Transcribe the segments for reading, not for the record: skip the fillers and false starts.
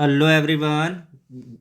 Hello everyone,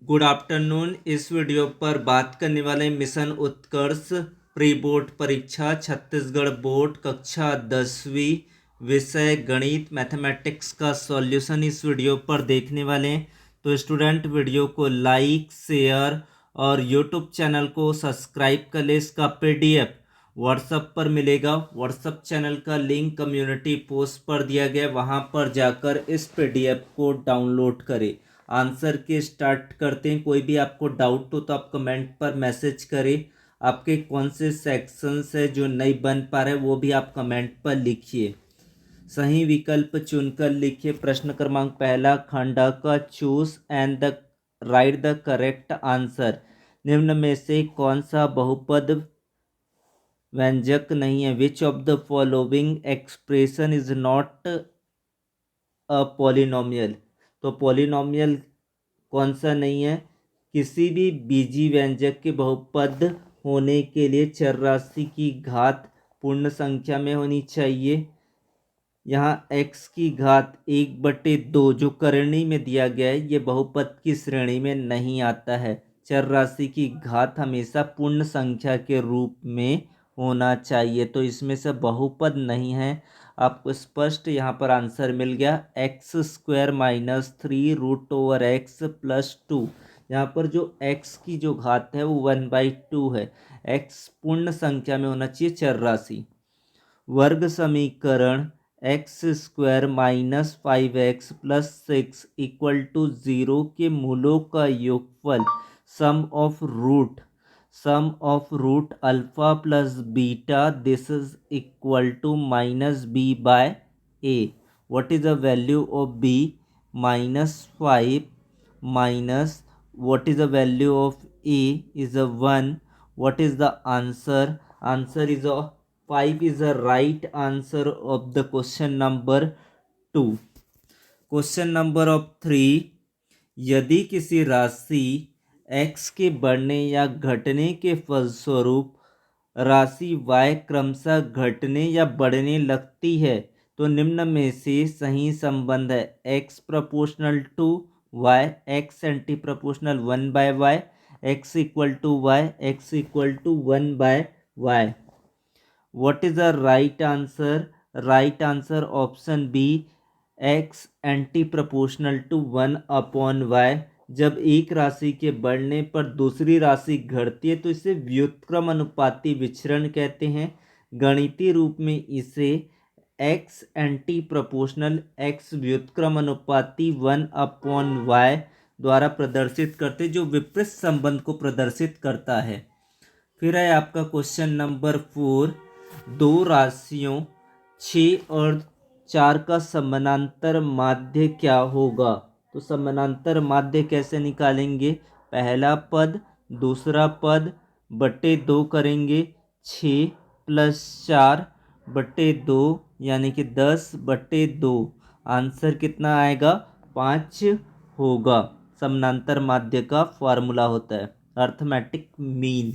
good afternoon. इस video पर बात करने वाले मिशन उत्कर्ष प्री बोर्ड परीक्षा छत्तीसगढ़ बोर्ड कक्षा 10वीं विषय गणित मैथमेटिक्स का सॉल्यूशन इस वीडियो पर देखने वाले हैं। तो स्टूडेंट वीडियो को लाइक शेयर और यूट्यूब चैनल को सब्सक्राइब कर ले। इसका पीडीएफ व्हाट्सएप पर मिलेगा। व्हाट्सएप चैनल का लिंक कम्युनिटी पोस्ट पर दिया गया, वहां पर जाकर इस पीडीएफ को डाउनलोड करें। आंसर के स्टार्ट करते हैं। कोई भी आपको डाउट हो तो आप कमेंट पर मैसेज करें। आपके कौन से सेक्शंस है जो नहीं बन पा रहे वो भी आप कमेंट पर लिखिए। सही विकल्प चुनकर लिखिए। प्रश्न क्रमांक पहला, खंड का choose and the right the correct answer. निम्न में से कौन सा बहुपद व्यंजक नहीं है? Which of the following expression is not a polynomial. तो पॉलिनोमियल कौन सा नहीं है? किसी भी बीजी व्यंजक के बहुपद होने के लिए चर राशि की घात पूर्ण संख्या में होनी चाहिए। यहाँ x की घात 1/2 जो करणी में दिया गया है, ये बहुपद की श्रेणी में नहीं आता है। चर राशि की घात हमेशा पूर्ण संख्या के रूप में होना चाहिए, तो इसमें से बहुपद नहीं है। आपको स्पष्ट यहाँ पर आंसर मिल गया। x² - 3√x+2। यहाँ पर जो x की जो घात है वो 1/2 है। x पूर्ण संख्या में होना चाहिए चर राशि। वर्ग समीकरण x² - 5x+6 = 0 के मूलों का योगफल sum of root alpha plus beta this is equal to -b/a। What is the value of b? -5 minus what is the value of a is a 1. What is the answer? Answer is a 5 is the right answer of the question number 2. Question number of 3, यदि किसी राशि x के बढ़ने या घटने के फलस्वरूप राशि y क्रमशः घटने या बढ़ने लगती है तो निम्न में से सही संबंध है। x proportional to y, x anti proportional 1/y, x equal to y, x equal to 1/y। What is the right answer? Right answer option B, x anti proportional to 1/y। जब एक राशि के बढ़ने पर दूसरी राशि घटती है तो इसे व्युत्क्रम अनुपाती विचरण कहते हैं। गणितीय रूप में इसे x एंटी प्रोपोर्शनल x व्युत्क्रम अनुपाती 1/y द्वारा प्रदर्शित करते, जो विपरीत संबंध को प्रदर्शित करता है। फिर है आपका क्वेश्चन नंबर 4, दो राशियों 6 और 4 का समानांतर माध्य क्या होगा? तो समानांतर माध्य कैसे निकालेंगे? पहला पद दूसरा पद बटे 2 करेंगे। 6 + 4/2 यानी कि 10/2। आंसर कितना आएगा? 5 होगा। समानांतर माध्य का फॉर्मूला होता है अर्थमेटिक मीन।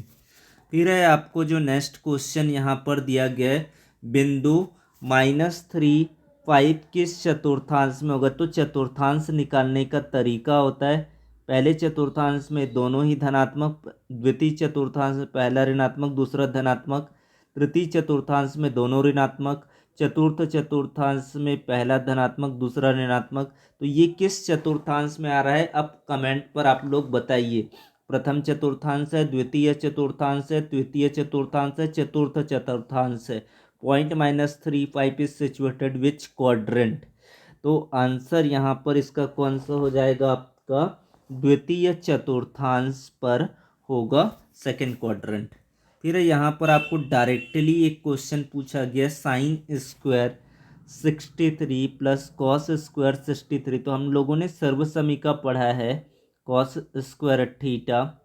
फिर है आपको जो नेक्स्ट क्वेश्चन यहाँ पर दिया गया है, बिंदु -3 5 किस चतुर्थांश में होगा? तो चतुर्थांश निकालने का तरीका होता है, पहले चतुर्थांश में दोनों ही धनात्मक, द्वितीय चतुर्थांश में पहला ऋणात्मक दूसरा धनात्मक, तृतीय चतुर्थांश में दोनों ऋणात्मक, चतुर्थ चतुर्थांश में पहला धनात्मक दूसरा ऋणात्मक। तो ये किस चतुर्थांश में आ रहा है? अब कमेंट पर आप लोग बताइए। प्रथम चतुर्थांश है, द्वितीय चतुर्थांश है, तृतीय चतुर्थांश है, चतुर्थ चतुर्थांश है। Point -3 5 is situated which quadrant? तो आंसर यहाँ पर इसका कौन सा हो जाएगा? आपका द्वितीय चतुर्थांश पर होगा, सेकंड क्वाड्रेंट। फिर यहाँ पर आपको डायरेक्टली एक क्वेश्चन पूछा गया, sin² 63 + cos² 63। तो हम लोगों ने सर्वसमीका पढ़ा है, cos² थीटा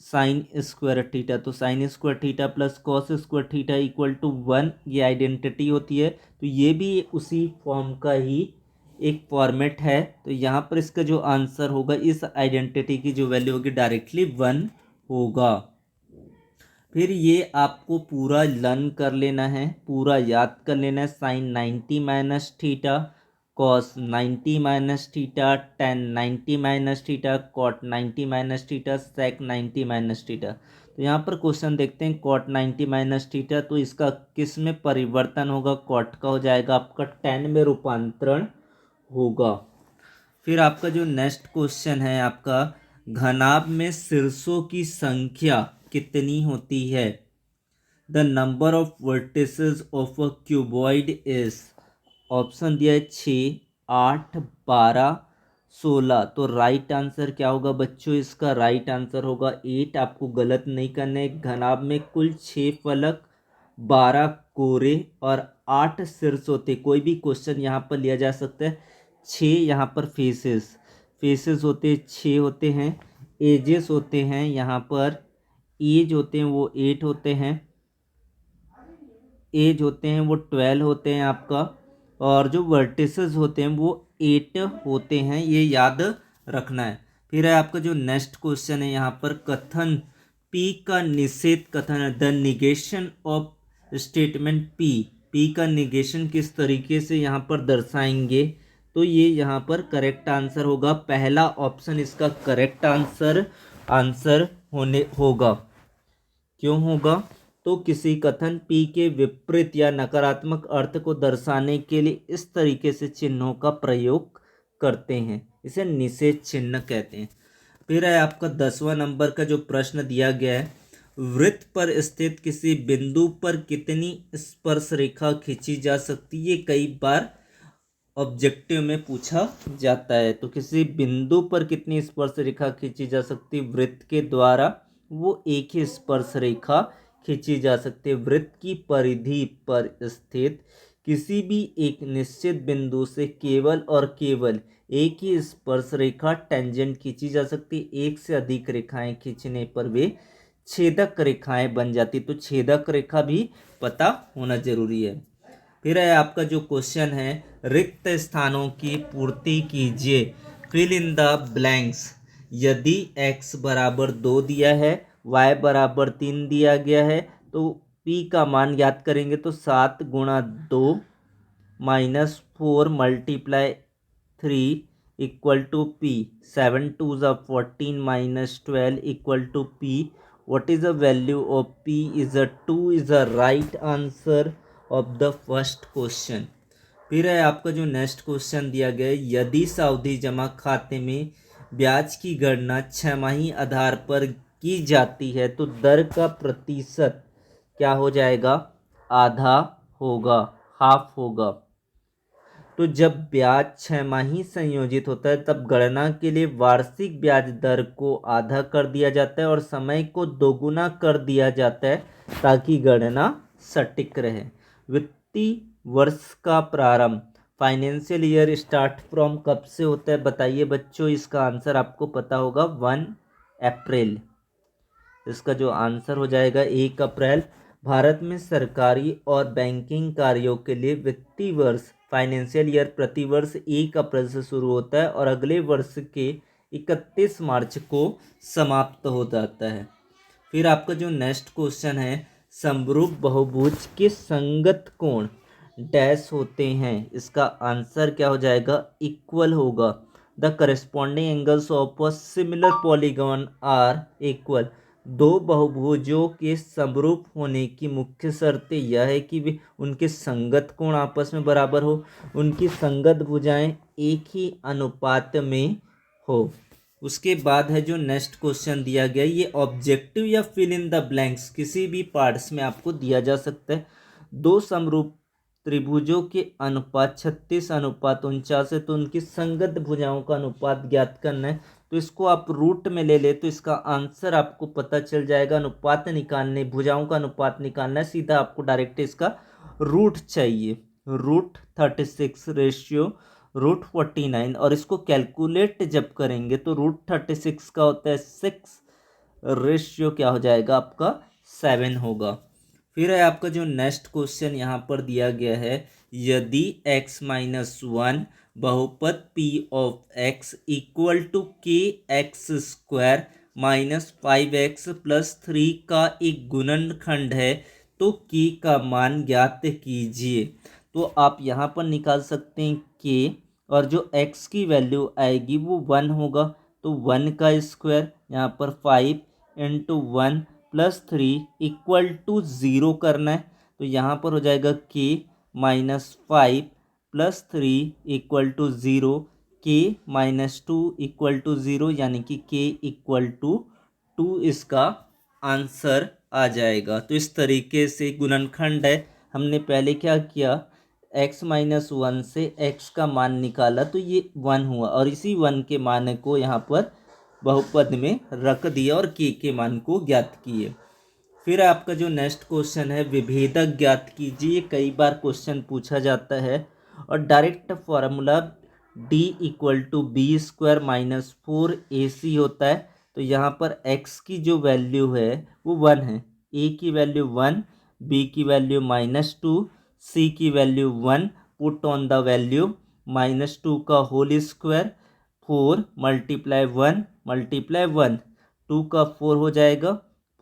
sin² थीटा। तो sin² थीटा + cos² थीटा = 1, ये आइडेंटिटी होती है। तो ये भी उसी फॉर्म का ही एक फॉर्मेट है। तो यहाँ पर इसका जो आंसर होगा, इस आइडेंटिटी की जो वैल्यू होगी डायरेक्टली 1 होगा। फिर ये आपको पूरा लर्न कर लेना है, पूरा याद कर लेना है। sin 90 - theta cos 90 minus theta, tan 90 minus theta, cot 90 minus theta, sec 90 minus theta. तो यहाँ पर क्वेश्चन देखते हैं कॉट 90 माइनस थीटा, तो इसका किस में परिवर्तन होगा, कॉट का हो जाएगा आपका टेन में रूपांतरण होगा। फिर आपका जो नेक्स्ट क्वेश्चन है आपका, घनाभ में शीर्षों की संख्या कितनी होती है। The number of vertices of a cuboid is, option दिया है 6, 8, 12, 16। तो राइट आंसर क्या होगा बच्चों, इसका राइट आंसर होगा 8। आपको गलत नहीं करना है। घनाभ में कुल 6 फलक, 12 कोरे और 8 शीर्ष होते। कोई भी क्वेश्चन यहाँ पर लिया जा सकता है। 6 यहाँ पर फेसेस होते 6 होते हैं। एजेस होते हैं यहाँ पर, एज होते हैं वो 8 होते हैं, एज होते हैं वो 12 होते हैं आपका, और जो वर्टिसेस होते हैं वो 8 होते हैं, ये याद रखना है। फिर है आपका जो नेक्स्ट क्वेश्चन है यहाँ पर, कथन पी का निषेध कथन है। The negation of statement P का निगेशन किस तरीके से यहाँ पर दर्शाएंगे, तो ये यहाँ पर करेक्ट आंसर होगा पहला ऑप्शन, इसका करेक्ट आंसर होने होगा। क्यों होगा, तो किसी कथन पी के विपरीत या नकारात्मक अर्थ को दर्शाने के लिए इस तरीके से चिन्हों का प्रयोग करते हैं, इसे निषेध चिन्ह कहते हैं। फिर है आपका 10वां नंबर का जो प्रश्न दिया गया है, वृत्त पर स्थित किसी बिंदु पर कितनी स्पर्श रेखा खींची जा सकती है। कई बार ऑब्जेक्टिव में पूछा जाता है। तो किसी बिंदु पर कितनी स्पर्श रेखा खींची जा सकती है वृत्त के द्वारा, वो एक ही स्पर्श रेखा खींची जा सकती है। वृत्त की परिधि पर स्थित किसी भी एक निश्चित बिंदु से केवल और केवल एक ही स्पर्श रेखा टेंजेंट खींची जा सकती है। एक से अधिक रेखाएं खींचने पर वे छेदक रेखाएं बन जाती, तो छेदक रेखा भी पता होना जरूरी है। फिर है आपका जो क्वेश्चन है, रिक्त स्थानों की पूर्ति कीजिए, फिल इन द ब्लैंक्स। यदि x बराबर 2 दिया है, y बराबर 3 दिया गया है, तो p का मान याद करेंगे तो 7 गुणा 2 minus 4 multiply 3 equal to p, 7 2 ज़ा 14 minus 12 equal to p। what is the value of p is a 2 is the right answer of the first question। फिर है आपका जो नेक्स्ट क्वेश्चन दिया गया है, यदि सावधि जमा खाते में ब्याज की गणना छमाही आधार पर की जाती है तो दर का प्रतिशत क्या हो जाएगा, आधा होगा, हाफ होगा। तो जब ब्याज छमाही संयोजित होता है तब गणना के लिए वार्षिक ब्याज दर को आधा कर दिया जाता है और समय को दोगुना कर दिया जाता है ताकि गणना सटीक रहे। वित्तीय वर्ष का प्रारंभ, फाइनेंशियल ईयर स्टार्ट फ्रॉम कब से होता है बताइए बच्चों, इसका आंसर आपको पता होगा 1 अप्रैल। इसका जो आंसर हो जाएगा 1 अप्रैल। भारत में सरकारी और बैंकिंग कार्यों के लिए वित्तीय वर्ष फाइनेंशियल ईयर प्रतिवर्ष 1 अप्रैल से शुरू होता है और अगले वर्ष के 31 मार्च को समाप्त हो जाता है। फिर आपका जो नेक्स्ट क्वेश्चन है, समरूप बहुभुज के संगत कोण डैश होते हैं, इसका आंसर क्या हो जाएगा, इक्वल होगा। The corresponding angles of a similar polygon are equal. दो बहुभुजों के समरूप होने की मुख्य शर्त यह है कि वे उनके संगत कोण आपस में बराबर हो, उनकी संगत भुजाएं एक ही अनुपात में हो। उसके बाद है जो नेक्स्ट क्वेश्चन दिया गया, ये ऑब्जेक्टिव या फिल इन द ब्लैंक्स किसी भी पार्ट्स में आपको दिया जा सकता है। दो समरूप त्रिभुजों के अनुपात 36:49 है, तो उनकी संगत भुजाओं का अनुपात ज्ञात करना है। तो इसको आप रूट में ले ले तो इसका आंसर आपको पता चल जाएगा। अनुपात निकालने, भुजाओं का अनुपात निकालना है, सीधा आपको डायरेक्ट इसका रूट चाहिए। रूट 36 रेशियो रूट 49, और इसको कैलकुलेट जब करेंगे तो रूट 36 का होता है 6 रेशियो क्या हो जाएगा आपका 7 होगा। फिर है आपका जो नेक्स्ट क्वेश्चन यहाँ पर दिया गया है, यदि x-1 बहुपद p of x equal to k x square minus 5x plus 3 का एक गुणनखंड है तो k का मान ज्ञात कीजिए। तो आप यहाँ पर निकाल सकते हैं k, और जो x की वैल्यू आएगी वो 1 होगा। तो 1 का स्क्वायर यहाँ पर 5 इंटू 1 प्लस 3 इक्वल टू 0 करना है। तो यहाँ पर हो जाएगा k minus 5 plus 3 equal to 0, k minus 2 equal to 0, यानी कि k इक्वल टू 2 इसका आंसर आ जाएगा। तो इस तरीके से गुणनखंड है। हमने पहले क्या किया, x माइनस 1 से x का मान निकाला तो ये 1 हुआ, और इसी 1 के मान को यहाँ पर बहुपद में रख दिया और k के मान को ज्ञात किए। फिर आपका जो नेक्स्ट क्वेश्चन है, विभेदक ज्ञात कीजिए। कई बार क्वेश्चन पूछा जाता है और direct formula d equal to B square minus 4ac होता है। तो यहाँ पर x की जो वैल्यू है वो 1 है, a की वैल्यू 1, b की वैल्यू -2, c की value 1। Put on the value -2 का होल स्क्वायर, 4 मल्टीप्लाई 1 मल्टीप्लाई 1, 2 का 4 हो जाएगा,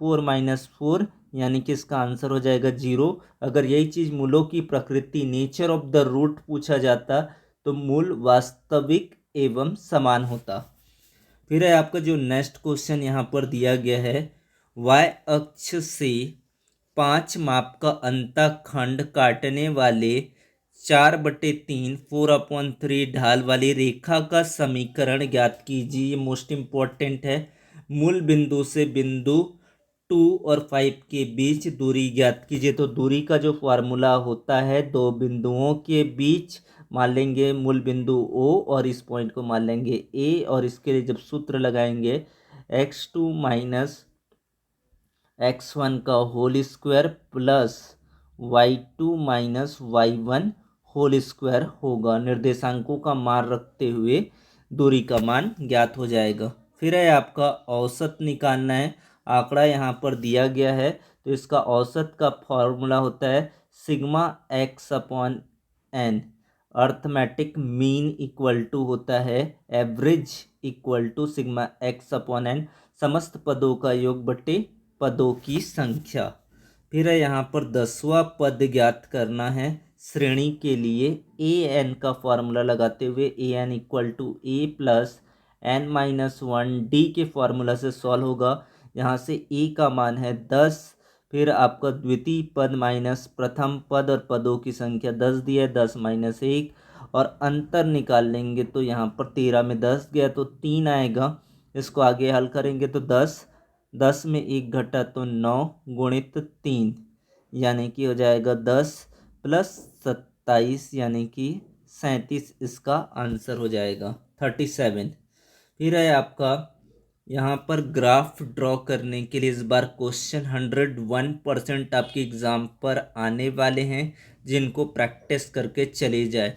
4 माइनस 4, यानी कि इसका आंसर हो जाएगा 0। अगर यही चीज़ मूलों की प्रकृति नेचर ऑफ द रूट पूछा जाता तो मूल वास्तविक एवं समान होता। फिर है आपका जो नेक्स्ट क्वेश्चन यहाँ पर दिया गया है, y अक्ष से 5 माप का अंतःखंड काटने वाले 4/3 4/3 ढाल वाली रेखा का समीकरण ज्ञात कीजिए। ये मोस्ट इम्पोर्टेंट है। मूल बिंदु से बिंदु 2 और 5 के बीच दूरी ज्ञात कीजिए। तो दूरी का जो फार्मूला होता है, दो बिंदुओं के बीच मान लेंगे मूल बिंदु O और इस पॉइंट को मान लेंगे A, और इसके लिए जब सूत्र लगाएंगे x2 माइनस x1 का whole square plus y2 minus y1 whole square होगा। निर्देशांकों का मान रखते हुए दूरी का मान ज्ञात हो जाएगा। फिर है आपका औसत निकालना है। आंकड़ा यहाँ पर दिया गया है, तो इसका औसत का फॉर्मूला होता है sigma x upon n। Arithmetic mean equal to होता है average equal to sigma x upon n, समस्त पदों का योग बटे पदों की संख्या। फिर है यहाँ पर 10वां पद ज्ञात करना है। श्रेणी के लिए ए एन का फॉर्मूला लगाते हुए a n equal to a plus n minus 1 d के फॉर्मूला से सॉल्व होगा। यहाँ से ए का मान है 10, फिर आपका द्वितीय पद माइनस प्रथम पद और पदों की संख्या 10 दिया है, 10 माइनस 1, और अंतर निकाल लेंगे तो यहाँ पर 13 में 10 गया तो 3 आएगा। इसको आगे हल करेंगे तो 10 में 1 घटा तो 9 गुणित 3, यानी कि हो जाएगा 10 प्लस 27, यानी कि 37 इसका आंसर हो जाएगा 37। फिर है आपका यहाँ पर ग्राफ ड्रॉ करने के लिए इस बार क्वेश्चन 101% आपके एग्ज़ाम पर आने वाले हैं, जिनको प्रैक्टिस करके चले जाए।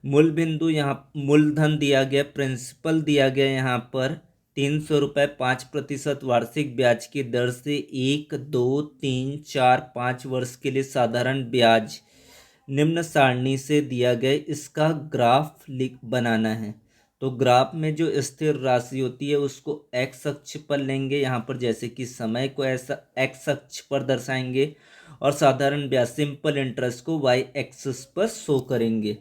मूल बिंदु यहाँ मूलधन दिया गया, प्रिंसिपल दिया गया यहाँ पर 300 रुपये 5% वार्षिक ब्याज की दर से 1, 2, 3, 4, 5 वर्ष के लिए साधारण ब्याज निम्न सारणी से दिया गया। इसका ग्राफ बनाना है। तो ग्राफ में जो स्थिर राशि होती है उसको एक्स अक्ष पर लेंगे, यहाँ पर जैसे कि समय को ऐसा एक्स अक्ष पर दर्शाएंगे, और साधारण ब्याज सिंपल इंटरेस्ट को वाई एक्सिस पर शो करेंगे।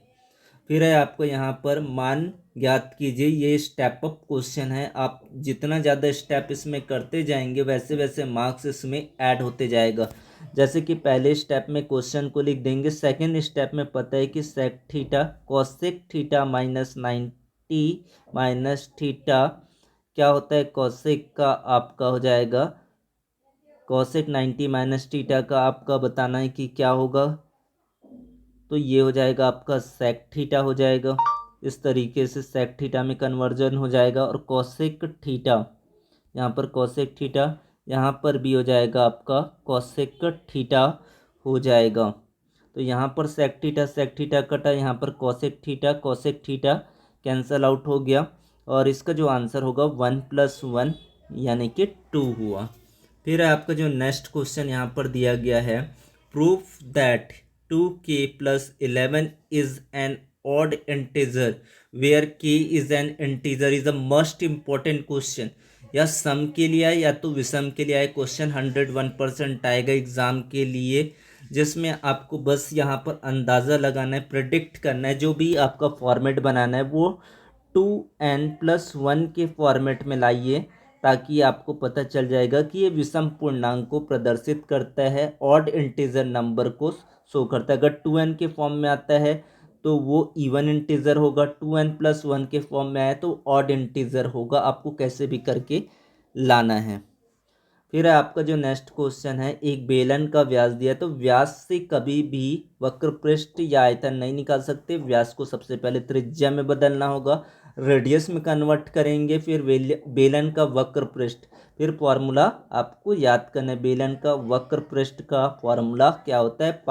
फिर है आपको यहाँ पर मान ज्ञात कीजिए। ये स्टेप अप क्वेश्चन है। आप जितना ज़्यादा स्टेप इसमें करते जाएंगे वैसे वैसे मार्क्स इसमें ऐड होते जाएगा। जैसे कि पहले स्टेप में क्वेश्चन को लिख देंगे, सेकंड स्टेप में पता है कि sec theta cosec theta minus 90 minus theta क्या होता है, कोसेक का आपका हो जाएगा कोसेक 90 माइनस थीटा का आपका बताना है कि क्या होगा। तो ये हो जाएगा आपका सेक थीटा हो जाएगा। इस तरीके से सेक थीटा में कन्वर्जन हो जाएगा। और कोसेक थीटा, यहाँ पर कोसेक थीटा, यहाँ पर भी हो जाएगा आपका कोसेक थीटा हो जाएगा। तो यहाँ पर सेक थीटा कटा, यहाँ पर कोसेक थीटा कैंसल आउट हो गया, और इसका जो आंसर होगा 1 + 1 यानी कि 2 हुआ। फिर आपका जो नेक्स्ट क्वेश्चन यहाँ पर दिया गया है, proof that 2k + 11 is an odd integer where k is an integer is a most important question. या सम के लिए आए या तो विषम के लिए आए, क्वेश्चन 101% आएगा एग्जाम के लिए। जिसमें आपको बस यहाँ पर अंदाज़ा लगाना है, प्रेडिक्ट करना है, जो भी आपका फॉर्मेट बनाना है वो 2n+1 के फॉर्मेट में लाइए, ताकि आपको पता चल जाएगा कि ये विषम पूर्णांक को प्रदर्शित करता है, ऑड इंटीजर नंबर को शो करता है। अगर 2n के फॉर्म में आता है तो वो इवन इंटीजर होगा, 2n+1 के फॉर्म में आए तो ऑड इंटीजर होगा। आपको कैसे भी करके लाना है। फिर आपका जो नेक्स्ट क्वेश्चन है, एक बेलन का व्यास दिया है, तो व्यास से कभी भी वक्र पृष्ठ या आयतन नहीं निकाल सकते। व्यास को सबसे पहले त्रिज्या में बदलना होगा, रेडियस में कन्वर्ट करेंगे, फिर बेलन का वक्र पृष्ठ। फिर फॉर्मूला आपको याद करना है, बेलन का वक्र पृष्ठ का फॉर्मूला क्या होता है,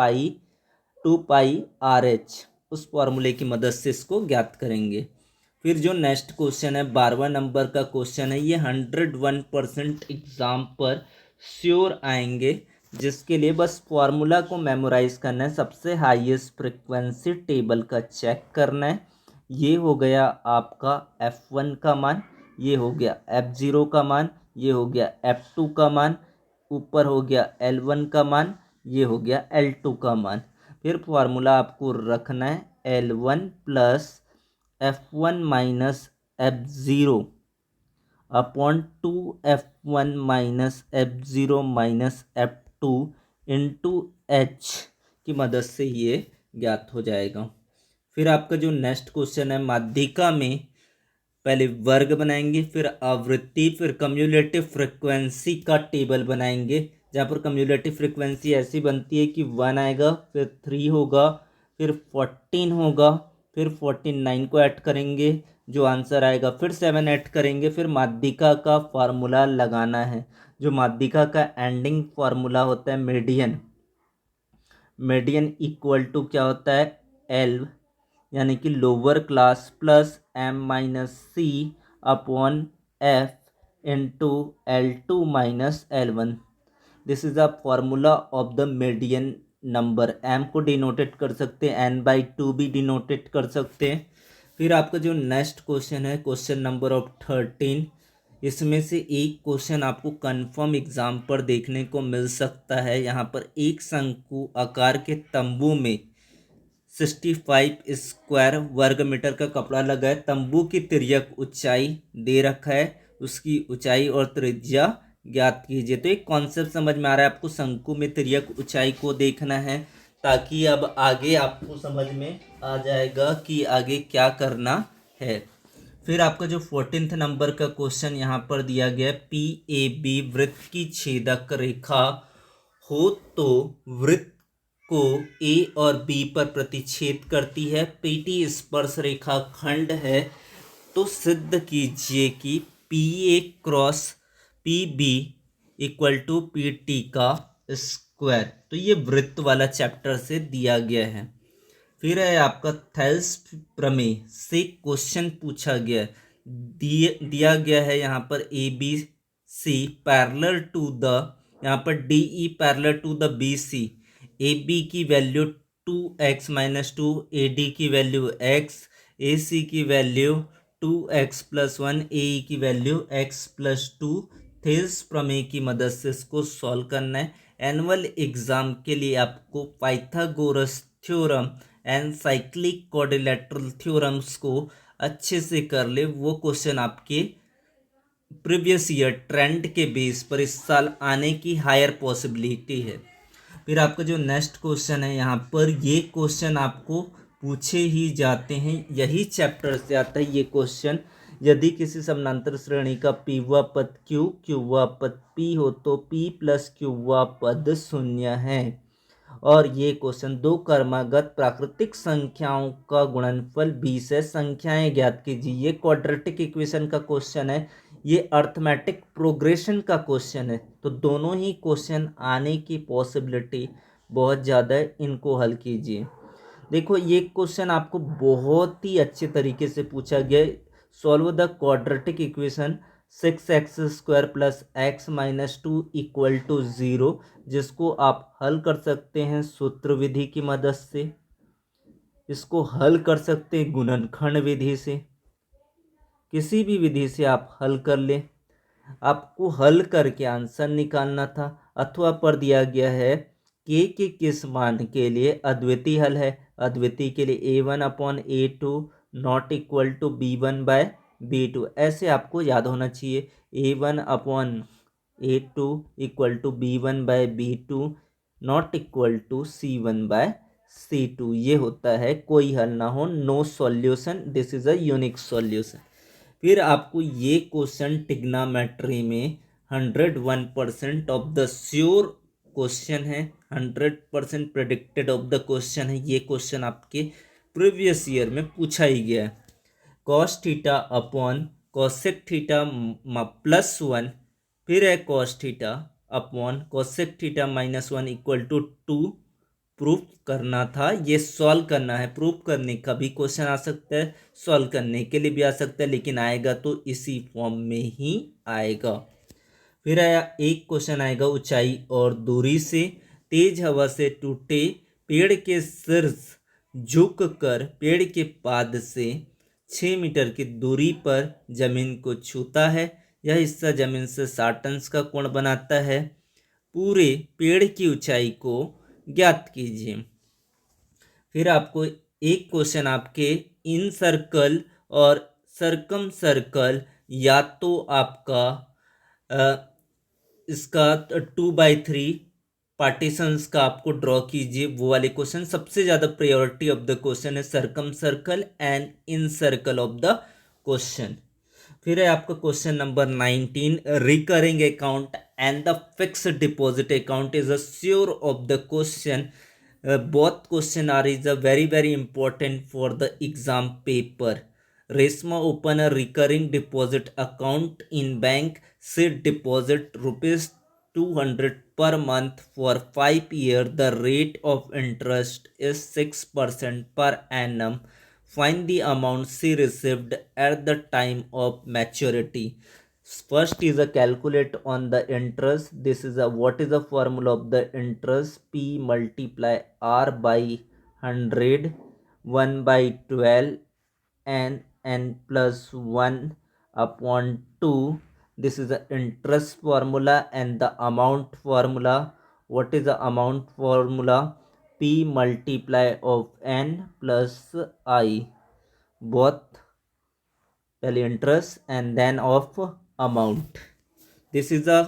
π/2πr/h। उस फॉर्मूले की मदद से इसको ज्ञात करेंगे। फिर जो नेक्स्ट क्वेश्चन है 12वां नंबर का क्वेश्चन है, ये 101% एग्जाम पर श्योर आएंगे, जिसके लिए बस फॉर्मूला को मेमोराइज करना है। सबसे हाईएस्ट फ्रिक्वेंसी टेबल का चेक करना है। ये हो गया आपका F1 का मान, ये हो गया F0 का मान, ये हो गया F2 का मान, ऊपर हो गया L1 का मान, ये हो गया L2 का मान। फिर फॉर्मूला आपको रखना है L1 plus F1 minus F0 upon 2F1 minus F0 minus F2 into H की मदद से ये ज्ञात हो जाएगा। फिर आपका जो नेक्स्ट क्वेश्चन है, माध्यिका में पहले वर्ग बनाएंगे, फिर आवृत्ति, फिर कम्युलेटिव फ्रिक्वेंसी का टेबल बनाएंगे, जहाँ पर कम्युलेटिव फ्रिक्वेंसी ऐसी बनती है कि 1 आएगा, फिर 3 होगा, फिर 14 होगा, फिर 49 को ऐड करेंगे, जो आंसर आएगा, फिर 7 ऐड करेंगे, फिर माध्यिका का फार्मूला लगाना है। जो माध्यिका का एंडिंग फार्मूला होता है मीडियन, मीडियन इक्वल टू क्या होता है, एल यानी कि lower class plus M-C upon F into L2-L1। This is a formula of the median number. M को डिनोटेट कर सकते हैं, N/2 भी डिनोटेट कर सकते हैं। फिर आपका जो नेक्स्ट क्वेश्चन है, क्वेश्चन नंबर ऑफ 13, इसमें से एक क्वेश्चन आपको कंफर्म एग्जाम पर देखने को मिल सकता है। यहाँ पर एक शंकु आकार के तंबू में 65 स्क्वायर वर्ग मीटर का कपड़ा लगा है। तंबू की तिर्यक ऊंचाई दे रखा है, उसकी ऊंचाई और त्रिज्या ज्ञात कीजिए। तो एक कॉन्सेप्ट समझ में आ रहा है आपको, शंकु में तिर्यक ऊंचाई को देखना है, ताकि अब आगे आपको समझ में आ जाएगा कि आगे क्या करना है। फिर आपका जो 14th नंबर का क्वेश्चन यहाँ पर दिया गया है, PAB वृत्त की छेदक रेखा हो तो वृत्त को ए और बी पर प्रतिच्छेद करती है। PT स्पर्श रेखा खंड है, तो सिद्ध कीजिए कि PA cross PB equal to PT का स्क्वायर। तो ये वृत्त वाला चैप्टर से दिया गया है। फिर है आपका थेल्स प्रमेय से क्वेश्चन पूछा गया, दिया गया है यहाँ पर ABC पैरेलल टू द, यहाँ पर DE parallel to the BC, AB की वैल्यू 2x-2, AD की वैल्यू x, AC की वैल्यू 2x+1, AE की वैल्यू x+2। थेल्स प्रमेय की मदद से इसको सॉल्व करना है। एनुअल एग्जाम के लिए आपको Pythagoras theorem and cyclic quadrilateral theorems को अच्छे से कर ले। वो क्वेश्चन आपके प्रीवियस ईयर ट्रेंड के बेस पर इस साल आने की हायर पॉसिबिलिटी है। फिर आपका जो नेक्स्ट क्वेश्चन है, यहाँ पर ये क्वेश्चन आपको पूछे ही जाते हैं, यही चैप्टर से आता है ये क्वेश्चन। यदि किसी समानांतर श्रेणी का पीवा पद Q क्यूवा पद P हो तो P प्लस क्यूवा पद शून्य है। और ये क्वेश्चन दो क्रमागत प्राकृतिक संख्याओं का गुणनफल 20 है, संख्याएं ज्ञात कीजिए। ये क्वाड्रेटिक इक्वेशन का क्वेश्चन है, ये अर्थमेटिक प्रोग्रेशन का क्वेश्चन है, तो दोनों ही क्वेश्चन आने की पॉसिबिलिटी बहुत ज़्यादा है। इनको हल कीजिए। देखो ये क्वेश्चन आपको बहुत ही अच्छे तरीके से पूछा गया है। Solve the quadratic equation 6x² plus x-2 equal to 0, जिसको आप हल कर सकते हैं सूत्र विधि की मदद से, इसको हल कर सकते हैं गुणनखंड विधि से, किसी भी विधि से आप हल कर लें। आपको हल करके आंसर निकालना था, अथवा पर दिया गया है के किस मान के लिए अद्वितीय हल है? अद्वितीय के लिए a1/a2 not equal to b1/b2। ऐसे आपको याद होना चाहिए, a1/a2 equal to b1/b2 not equal to c1/c2। ये होता है कोई हल ना हो, no solution, this is a unique solution. फिर आपको ये क्वेश्चन टिग्नामेट्री में 101% ऑफ द श्योर क्वेश्चन है, 100% प्रेडिक्टेड ऑफ द क्वेश्चन है। ये क्वेश्चन आपके प्रीवियस ईयर में पूछा ही गया है। Cos theta upon cosec theta +1, फिर है cos theta upon cosec theta -1 equal to 2। Proof करना था, ये सॉल्व करना है। प्रूफ करने का भी क्वेश्चन आ सकता है, सॉल्व करने के लिए भी आ सकता है, लेकिन आएगा तो इसी फॉर्म में ही आएगा। फिर आया एक क्वेश्चन आएगा, ऊंचाई और दूरी से तेज हवा से टूटे पेड़ के शीर्ष झुक कर पेड़ के पाद से 6 मीटर की दूरी पर जमीन को छूता है। यह हिस्सा जमीन से 60 अंश का कोण बनाता है। पूरे पेड़ की ऊंचाई को ज्ञात कीजिए। फिर आपको एक क्वेश्चन आपके इन सर्कल और सरकम सर्कल, या तो आपका इसका 2/3 पार्टीशंस का आपको ड्रॉ कीजिए, वो वाले क्वेश्चन। सबसे ज़्यादा प्रायोरिटी ऑफ द क्वेश्चन है circumcircle and incircle of the question. फिर है आपका question number 19, recurring account and the fixed deposit account is a sure of the question. both question are is a very important for the exam paper. Resma open a recurring deposit account in bank. She deposit rupees 200 per month for 5 years. The rate of interest is 6% per annum. Find the amount she received at the time of maturity. First is a calculate on the interest. This is a what is the formula of the interest? P multiply R by 100, 1/12 and n plus 1 upon 2. This is the interest formula and the amount formula. What is the amount formula? P multiply of n plus I, both पहले interest and then of amount. This is a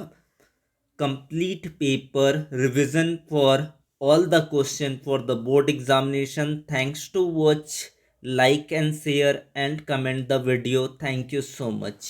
complete paper revision for all the question for the board examination. Thanks to watch, like and share and comment the video. Thank you so much.